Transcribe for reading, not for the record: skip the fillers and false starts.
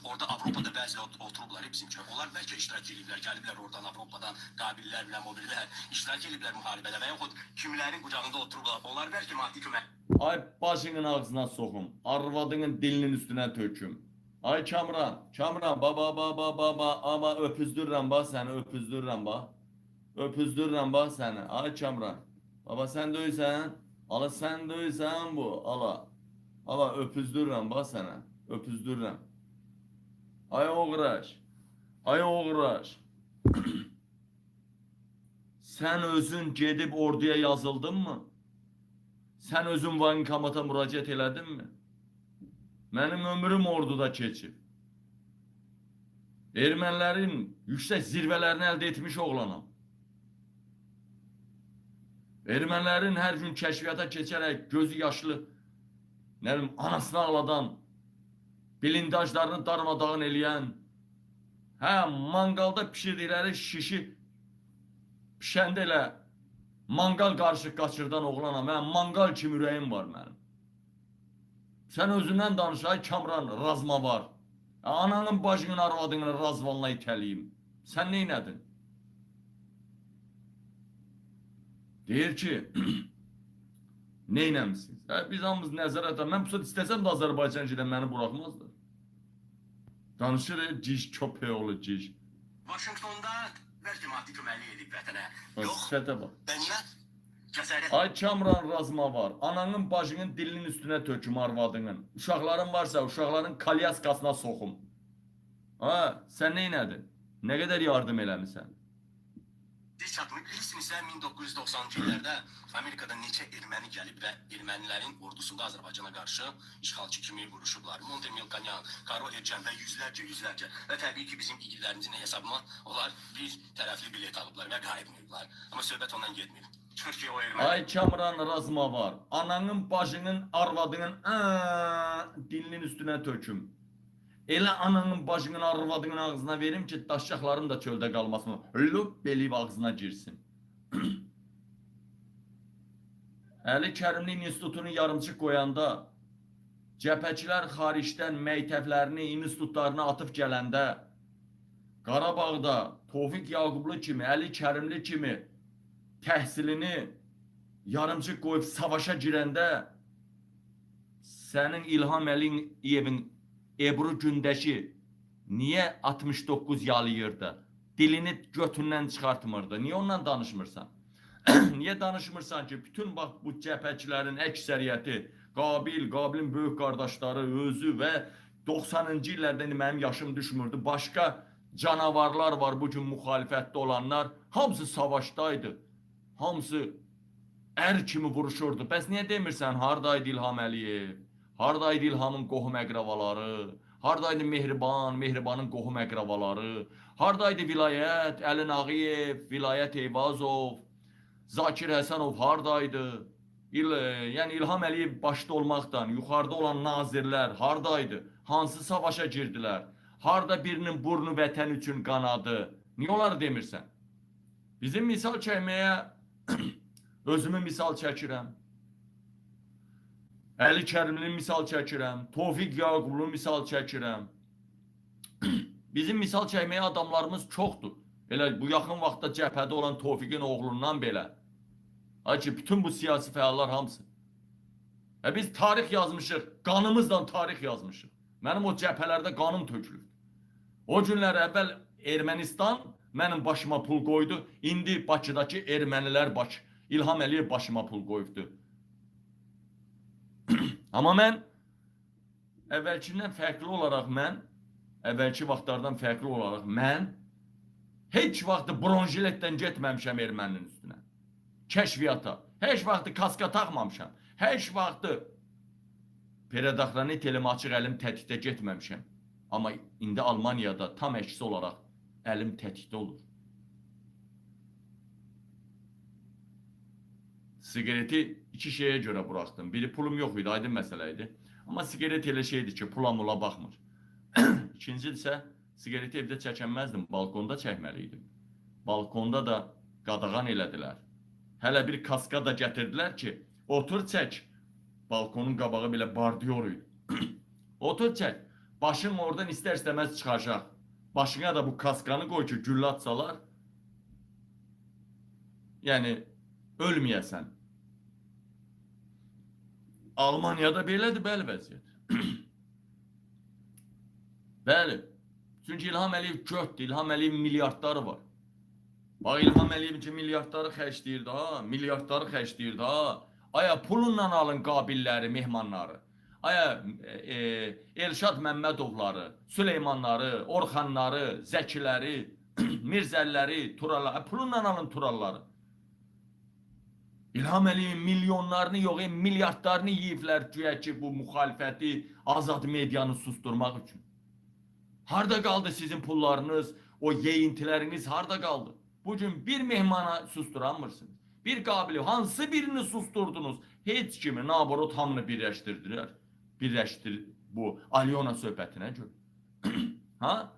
orada Avrupa'da bəzi oturublar bizimkiler. Onlar bəlkə iştirak ediblər, gəliblər oradan Avropadan qabillərlə, mobillər iştirak ediblər müharibədə və yaxud kimlərin qucağında oturublar. Onlar bəlkə maddi kömək. Ay başının ağzına soxum, arvadının dilinin üstüne töküm. Ay Kamran, Kamran, baba, ama öpüzdürürəm bax səni, öpüzdürürəm bax. Öpüzdürürəm bax səni, ay Kamran. Baba sen döysən, ala sen döysən bu, ala. Ala öpüzdürürəm bax sənə, öpüzdürürəm. Ay oğraş, ay oğraş. Sen özün gedib orduya yazıldın mı? Sen özün vankamata müraciət elədin mi? Mənim ömrüm orduda keçib. Ermənilərin yüksək zirvələrini əldə etmiş oğlanam. Ermənilərin hər gün kəşfiyyata keçərək gözü yaşlı, nə bilim, anasını ağladan, blindajlarını darmadağın eləyən, mangalda pişirdikləri şişi pişəndə elə mangal qarışıq qaçırdan oğlanam. Mangal kimi ürəyim var mənim. Sən özündən danış, ay Kamran, razma var. Ananın başının arvadını razvanla itəliyim. Sən neynədin? Deyir ki, neynəmişsiniz? Biz hamımız nəzarətə, mən bu saat istəsəm də Azərbaycan gidən məni buraxmazdır. Danışır, ciş, köpək oğlu ciş. Vaşinqtonda bəlkə maddi köməklik edib vətənə. Yox, Sifətə bax. bənimət, cəsarət. Ay Kamran, razma var. Ananın bacının dilinin üstüne töküm arvadının. Uşaqların varsa uşaqların kalyaskasına soxum. Sən neynədin? Nə qədər yardım eləmisən? Siz çatmayı bilirsinizsə 1990-cı illərdə Amerikada neçə erməni gəlib və ermənilərin ordusunda Azərbaycana qarşı işğalçı kimi vuruşublar. Monte Milkanyan, Karol Ercan və yüzlərcə və təbii ki bizim igidlərimizin hesabına onlar bir tərəfli bilet alıblar və qayıtmayıblar. Amma söhbət ondan getmir. Çünki o erməni... Ay Kamran, razma var. Ananın bacının arvadının dilinin üstüne töküm. Elə ananın bacının arvadının ağzına verim ki daşşaqların da çöldə qalmasın. Lüp belib ağzına girsin. Əli Kərimli institutunu yarımçıq qoyanda, cəbhəçilər xaricdən məktəblərini, institutlarını atıb gələndə, Qarabağda Tofiq Yaqublu kimi, Əli Kərimli kimi təhsilini yarımçıq qoyub savaşa girəndə, sənin İlham Əliyevin Ebru Gündeşi niye 69 yalayırdı? Dilini götündən çıxartmırdı. Niye ondan danışmırsan? Niye danışmırsan ki bütün bak bu cəbhəçilərin əksəriyyəti Qabilin böyük qardaşları özü və 90-cı illərdə mənim yaşım düşmürdü. Başka canavarlar var bu gün müxalifətdə olanlar. Hamısı savaşdaydı. Hamısı ər kimi vuruşurdu. Bəs niye demirsən hardaydı İlham Əliyev? Hardaydı İlhamın qohum əqravaları? Hardaydı Mehribanın qohum əqravaları? Hardaydı Vilayət, Əli Nağıyev, Vilayət Eyvazov, Zakir Həsənov hardaydı? Yəni İlham Əliyev başda olmaqdan yuxarıda olan nazirlər hardaydı? Hansı savaşa girdilər? Harda birinin burnu vətən üçün qanadı? Niye onları demirsən? Bizim misal çəkməyə özümü misal çəkirəm. Əli Kərimli misal çəkirəm. Tofiq Yaqublu misal çəkirəm. Bizim misal çəkməyə adamlarımız çoxdur. Elə bu yaxın vaxtda cəbhədə olan Tofiqin oğlundan belə. Ki, bütün bu siyasi fəallar hamısı. Biz tarix yazmışıq. Qanımızla tarix yazmışıq. Mənim o cəbhələrdə qanım tökülüb. O günlər əvvəl Ermənistan mənim başıma pul qoydu. İndi Bakıdakı ermənilər İlham Əliyev başıma pul qoyubdu. Amma mən əvvəlkindən fərqli olaraq əvvəlki vaxtlardan fərqli olaraq mən heç vaxtı bronjiletdən getməmişəm erməninin üstünə. Kəşfiyyata. Heç vaxtı kaska taxmamışam. Heç vaxtı Peredaxrani telimi açıq əlim tətikdə getməmişəm. Amma indi Almaniyada tam əksi olaraq əlim tətikdə olur. Sigareti iki şeye göre bıraktım. Biri pulum yok idi, aydın məsələ idi. Amma sigaret elə şeydir ki, pula mula baxmır. İkinci isə sigareti evdə çəkənməzdim, balkonda çəkməliydim. Balkonda da qadağan elədilər. Hələ bir kaska da gətirdilər ki, otur çək. Balkonun qabağı belə bardiyor idi. Otur çək. başın oradan ister istemez çıkacak. Başına da bu kaskanı koy ki güllə atsalar. Yani ölməyəsən. Almaniyada belədir, bəli vəziyyət. Bəli. Çünki İlham Əliyev götdür, İlham Əliyevin milyardları var. Bax İlham Əliyevin ki milyardları xərcləyir ha, milyardları xərcləyir ha. Aya pulunla alın qabilləri, mehmanları. Aya Elşad Məmmədovları, Süleymanları, Orxanları, Zəkiləri, Mirzəlləri, Turaları, pulunla alın Turalları. İlham Əliyevin milyonlarını yox, milyardlarını yiyiblər güya ki bu müxalifəti, azad medianı susturmaq üçün. Harda qaldı sizin pullarınız, o yeyintiləriniz harda qaldı? Bugün bir mehmana susturamırsınız. Bir qabili, hansı birini susturdunuz? Heç kimi, naborot hamını birləşdirdilər. Birləşdir bu Alyona söhbətinə görə. Ha?